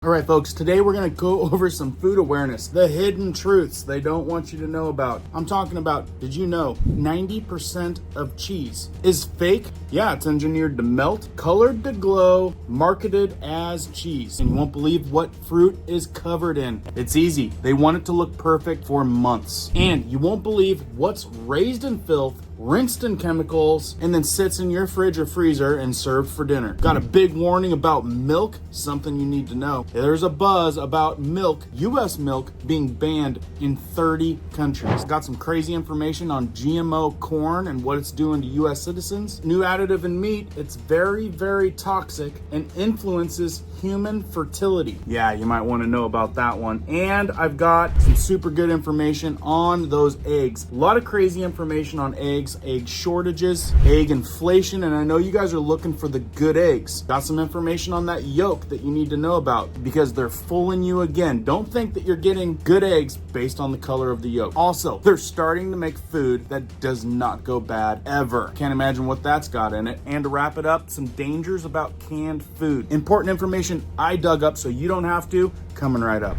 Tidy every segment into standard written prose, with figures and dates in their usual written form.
All right, folks, today we're going to go over some food awareness, the hidden truths they don't want you to know about. I'm talking about, did you know 90% of cheese is fake? Yeah, it's engineered to melt, colored to glow, marketed as cheese. And you won't believe what fruit is covered in. It's easy. They want it to look perfect for months. And you won't believe what's raised in filth, rinsed in chemicals, and then sits in your fridge or freezer and served for dinner. Got a big warning about milk, something you need to know. There's a buzz about milk, US milk, being banned in 30 countries. Got some crazy information on GMO corn and what it's doing to US citizens. New additive in meat, it's very, very toxic and influences human fertility. Yeah, you might want to know about that one. And I've got some super good information on those eggs. A lot of crazy information on eggs, egg shortages, egg inflation, and I know you guys are looking for the good eggs. Got some information on that yolk that you need to know about because they're fooling you again. Don't think that you're getting good eggs based on the color of the yolk. Also, they're starting to make food that does not go bad ever. Can't imagine what that's got in it. And to wrap it up, some dangers about canned food. Important information I dug up so you don't have to, coming right up.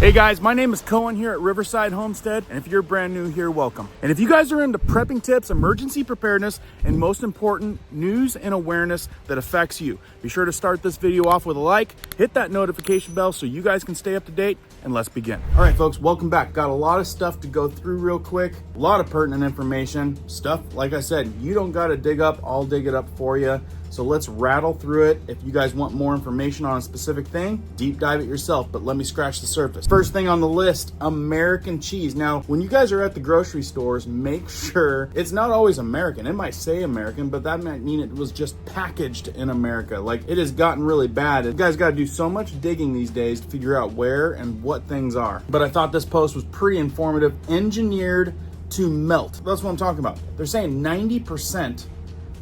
Hey guys, my name is Cohen here at Riverside Homestead, and if you're brand new here, welcome. And if you guys are into prepping tips, emergency preparedness, and most important, news and awareness that affects you, be sure to start this video off with a like, hit that notification bell so you guys can stay up to date, and let's begin. All right, folks, welcome back. Got a lot of stuff to go through real quick, a lot of pertinent information, stuff, like I said, you don't gotta dig up, I'll dig it up for you. So let's rattle through it. If you guys want more information on a specific thing, deep dive it yourself, but let me scratch the surface. First thing on the list, American cheese. Now, when you guys are at the grocery stores, make sure it's not always American. It might say American, but that might mean it was just packaged in America. Like, it has gotten really bad. You guys got to do so much digging these days to figure out where and what things are. But I thought this post was pretty informative. Engineered to melt. That's what I'm talking about. They're saying 90%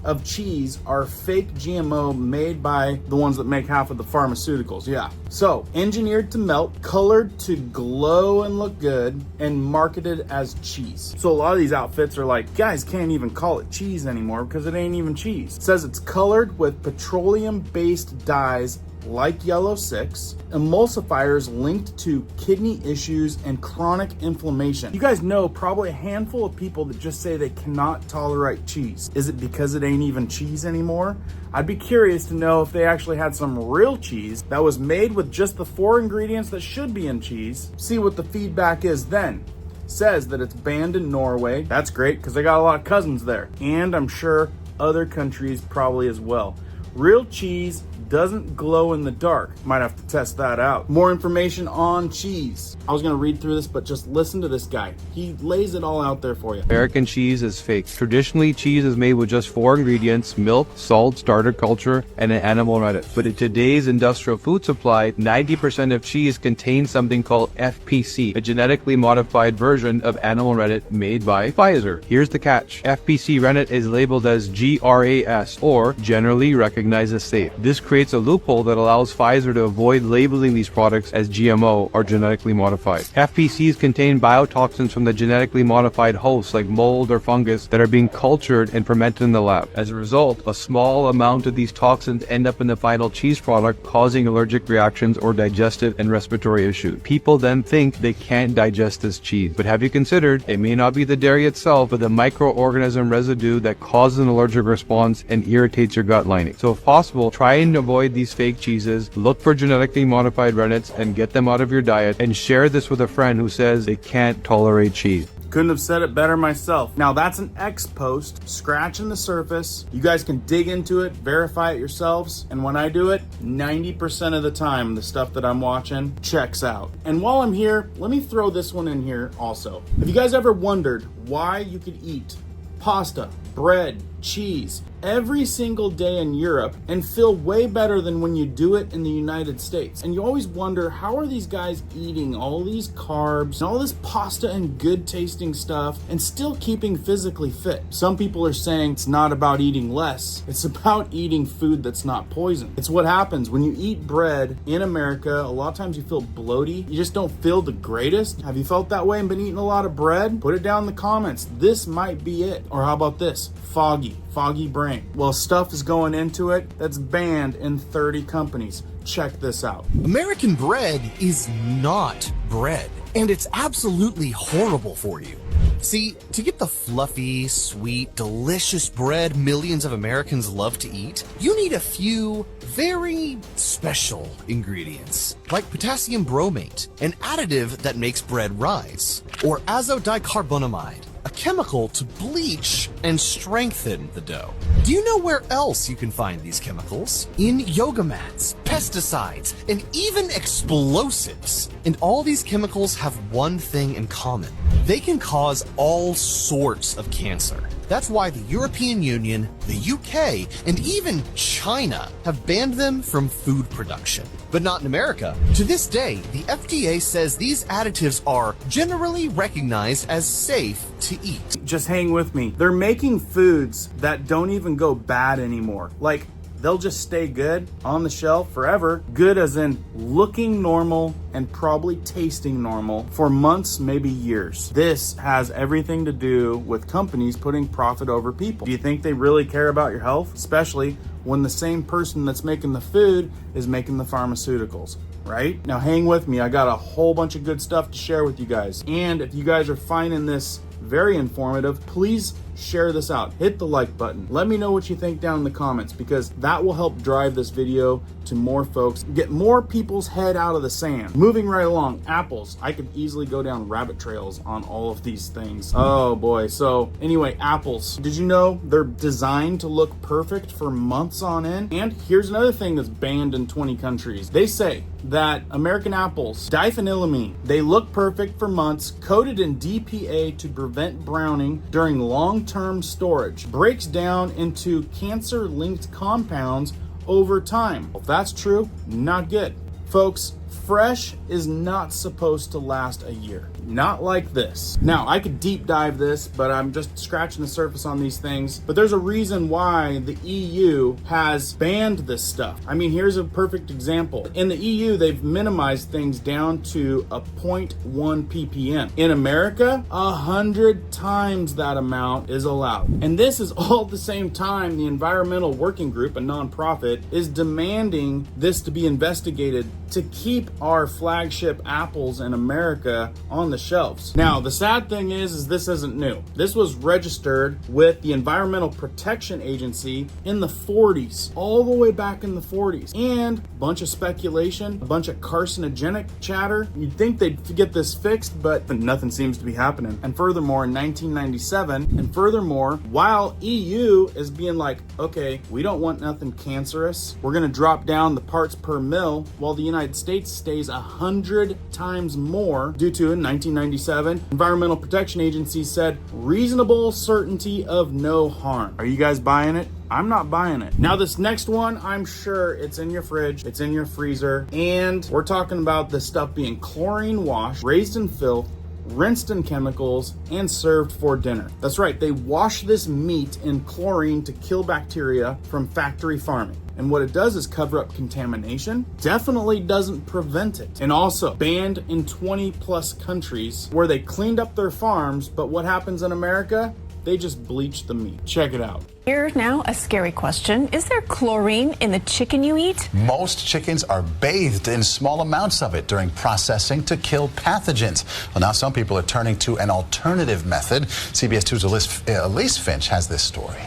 of cheese are fake GMO made by the ones that make half of the pharmaceuticals. Yeah. So engineered to melt, colored to glow and look good, and marketed as cheese. So a lot of these outfits are like, guys can't even call it cheese anymore because it ain't even cheese. It says it's colored with petroleum-based dyes like yellow 6, emulsifiers linked to kidney issues and chronic inflammation. You guys know probably a handful of people that just say they cannot tolerate cheese. Is it because it ain't even cheese anymore? I'd be curious to know if they actually had some real cheese that was made with just the 4 ingredients that should be in cheese. See what the feedback is then. Says that it's banned in Norway. That's great because they got a lot of cousins there. And I'm sure other countries probably as well. Real cheese doesn't glow in the dark. Might have to test that out. More information on cheese. I was gonna read through this, but just listen to this guy. He lays it all out there for you. American cheese is fake. Traditionally, cheese is made with just 4 ingredients: milk, salt, starter culture, and an animal rennet. But in today's industrial food supply, 90% of cheese contains something called FPC, a genetically modified version of animal rennet made by Pfizer. Here's the catch. FPC rennet is labeled as GRAS, or generally recognized as safe. This creates a loophole that allows Pfizer to avoid labeling these products as GMO or genetically modified. FPCs contain biotoxins from the genetically modified hosts like mold or fungus that are being cultured and fermented in the lab. As a result, a small amount of these toxins end up in the final cheese product, causing allergic reactions or digestive and respiratory issues. People then think they can't digest this cheese. But have you considered it may not be the dairy itself, but the microorganism residue that causes an allergic response and irritates your gut lining. So if possible, try and avoid these fake cheeses, look for genetically modified rennets and get them out of your diet, and share this with a friend who says they can't tolerate cheese. Couldn't have said it better myself. Now that's an X post, scratching the surface. You guys can dig into it, verify it yourselves. And when I do it, 90% of the time, the stuff that I'm watching checks out. And while I'm here, let me throw this one in here also. Have you guys ever wondered why you could eat pasta, bread, cheese every single day in Europe and feel way better than when you do it in the United States. And you always wonder, how are these guys eating all these carbs and all this pasta and good tasting stuff and still keeping physically fit? Some people are saying it's not about eating less, it's about eating food that's not poison. It's what happens when you eat bread in America. A lot of times you feel bloaty, you just don't feel the greatest. Have you felt that way and been eating a lot of bread? Put it down in the comments. This might be it. Or how about this? Foggy brain. Well, stuff is going into it that's banned in 30 companies. Check this out. American bread is not bread, and it's absolutely horrible for you. See, to get the fluffy, sweet, delicious bread millions of Americans love to eat, you need a few very special ingredients, like potassium bromate, an additive that makes bread rise, or azodicarbonamide, a chemical to bleach and strengthen the dough. Do you know where else you can find these chemicals? In yoga mats, pesticides, and even explosives. And all these chemicals have one thing in common. They can cause all sorts of cancer. That's why the European Union, the UK, and even China have banned them from food production. But not in America. To this day, the FDA says these additives are generally recognized as safe to eat. Just hang with me. They're making foods that don't even go bad anymore. Like, they'll just stay good on the shelf forever. Good as in looking normal and probably tasting normal for months, maybe years. This has everything to do with companies putting profit over people. Do you think they really care about your health? Especially when the same person that's making the food is making the pharmaceuticals, right? Now hang with me. I got a whole bunch of good stuff to share with you guys. And if you guys are finding this very informative, please share this out. Hit the like button. Let me know what you think down in the comments, because that will help drive this video to more folks, get more people's head out of the sand. Moving right along, apples. I could easily go down rabbit trails on all of these things. Oh boy. So anyway, apples. Did you know they're designed to look perfect for months on end? And here's another thing that's banned in 20 countries. They say that American apples, diphenylamine, they look perfect for months, coated in DPA to prevent browning during long-term storage, breaks down into cancer-linked compounds over time. If that's true, not good. Folks, fresh is not supposed to last a year. Not like this. Now, I could deep dive this, but I'm just scratching the surface on these things. But there's a reason why the EU has banned this stuff. I mean, here's a perfect example. In the EU, they've minimized things down to a 0.1 ppm. In America, 100 times that amount is allowed. And this is all at the same time the Environmental Working Group, a nonprofit, is demanding this to be investigated to keep our flagship apples in America on the shelves. Now, the sad thing is this isn't new. This was registered with the Environmental Protection Agency in the 40s, all the way back in the 40s. And a bunch of speculation, a bunch of carcinogenic chatter. You'd think they'd get this fixed, but nothing seems to be happening. And furthermore, in 1997, while EU is being like, okay, we don't want nothing cancerous, we're gonna drop down the parts per mil, while the United States stays 100 times more due to, in 1997, Environmental Protection Agency said reasonable certainty of no harm. Are you guys buying it? I'm not buying it. Now this next one, I'm sure it's in your fridge, it's in your freezer, and we're talking about this stuff being chlorine washed, raised in filth, rinsed in chemicals, and served for dinner. That's right, they wash this meat in chlorine to kill bacteria from factory farming. And what it does is cover up contamination, definitely doesn't prevent it. And also banned in 20 plus countries where they cleaned up their farms, but what happens in America? They just bleach the meat. Check it out. Here now, a scary question. Is there chlorine in the chicken you eat? Most chickens are bathed in small amounts of it during processing to kill pathogens. Well, now some people are turning to an alternative method. CBS 2's Elise Finch has this story.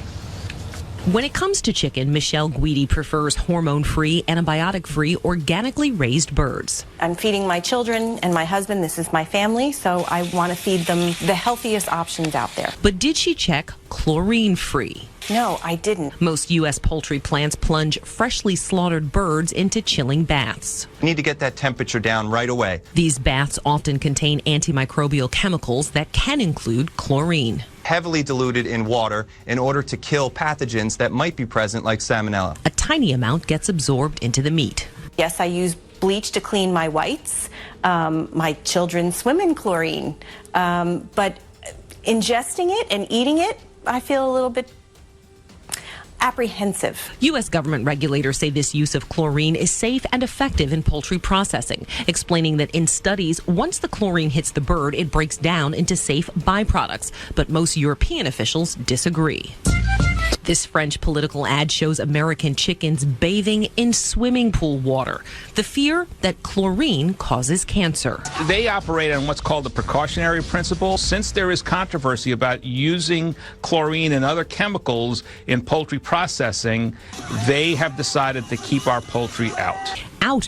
When it comes to chicken, Michelle Guidi prefers hormone-free, antibiotic-free, organically raised birds. I'm feeding my children and my husband. This is my family, so I want to feed them the healthiest options out there. But did she check chlorine-free? No, I didn't. Most U.S. poultry plants plunge freshly slaughtered birds into chilling baths. You need to get that temperature down right away. These baths often contain antimicrobial chemicals that can include chlorine. heavily diluted in water in order to kill pathogens that might be present, like salmonella. A tiny amount gets absorbed into the meat. Yes, I use bleach to clean my whites. My children swim in chlorine. But ingesting it and eating it, I feel a little bit apprehensive. U.S. government regulators say this use of chlorine is safe and effective in poultry processing, explaining that in studies, once the chlorine hits the bird, it breaks down into safe byproducts. But most European officials disagree. This French political ad shows American chickens bathing in swimming pool water. The fear that chlorine causes cancer. They operate on what's called the precautionary principle. Since there is controversy about using chlorine and other chemicals in poultry processing, they have decided to keep our poultry out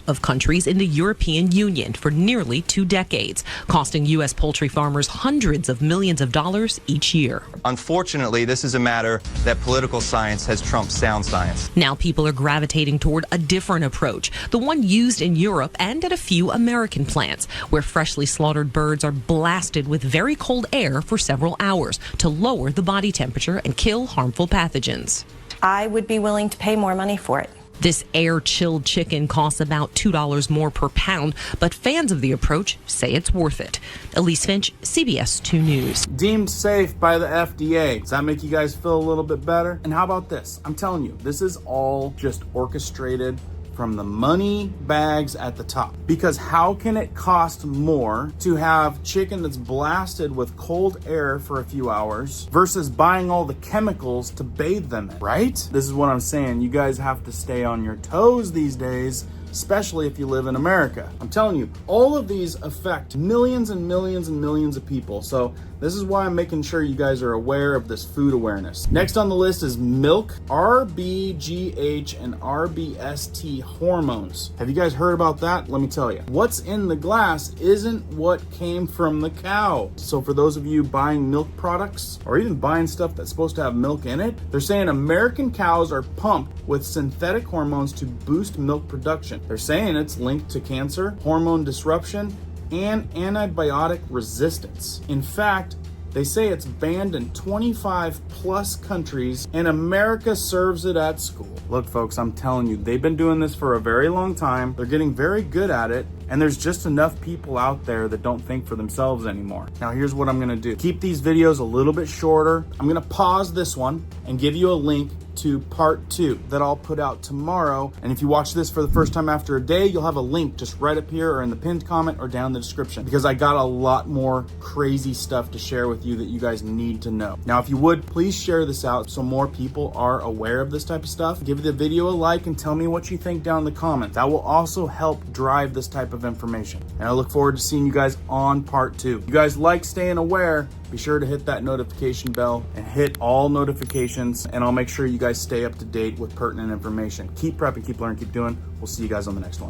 of countries in the European Union for nearly 2 decades, costing U.S. poultry farmers hundreds of millions of dollars each year. Unfortunately, this is a matter that political science has trumped sound science. Now people are gravitating toward a different approach, the one used in Europe and at a few American plants, where freshly slaughtered birds are blasted with very cold air for several hours to lower the body temperature and kill harmful pathogens. I would be willing to pay more money for it. This air-chilled chicken costs about $2 more per pound, but fans of the approach say it's worth it. Elise Finch, CBS 2 News. Deemed safe by the FDA. Does that make you guys feel a little bit better? And how about this? I'm telling you, this is all just orchestrated from the money bags at the top. Because how can it cost more to have chicken that's blasted with cold air for a few hours versus buying all the chemicals to bathe them in, right? This is what I'm saying. You guys have to stay on your toes these days, especially if you live in America. I'm telling you, all of these affect millions and millions and millions of people. So this is why I'm making sure you guys are aware of this food awareness. Next on the list is milk, RBGH and RBST hormones. Have you guys heard about that? Let me tell you. What's in the glass isn't what came from the cow. So for those of you buying milk products or even buying stuff that's supposed to have milk in it, they're saying American cows are pumped with synthetic hormones to boost milk production. They're saying it's linked to cancer, hormone disruption, and antibiotic resistance. In fact, they say it's banned in 25 plus countries, and America serves it at school. Look, folks, I'm telling you, they've been doing this for a very long time. They're getting very good at it, and there's just enough people out there that don't think for themselves anymore. Now, here's what I'm gonna do. Keep these videos a little bit shorter. I'm gonna pause this one and give you a link to part 2 that I'll put out tomorrow. And if you watch this for the first time after a day, you'll have a link just right up here or in the pinned comment or down in the description, because I got a lot more crazy stuff to share with you that you guys need to know. Now, if you would, please share this out so more people are aware of this type of stuff. Give the video a like and tell me what you think down in the comments. That will also help drive this type of information. And I look forward to seeing you guys on part 2. You guys like staying aware, be sure to hit that notification bell and hit all notifications, and I'll make sure you guys stay up to date with pertinent information. Keep prepping, keep learning, keep doing. We'll see you guys on the next one.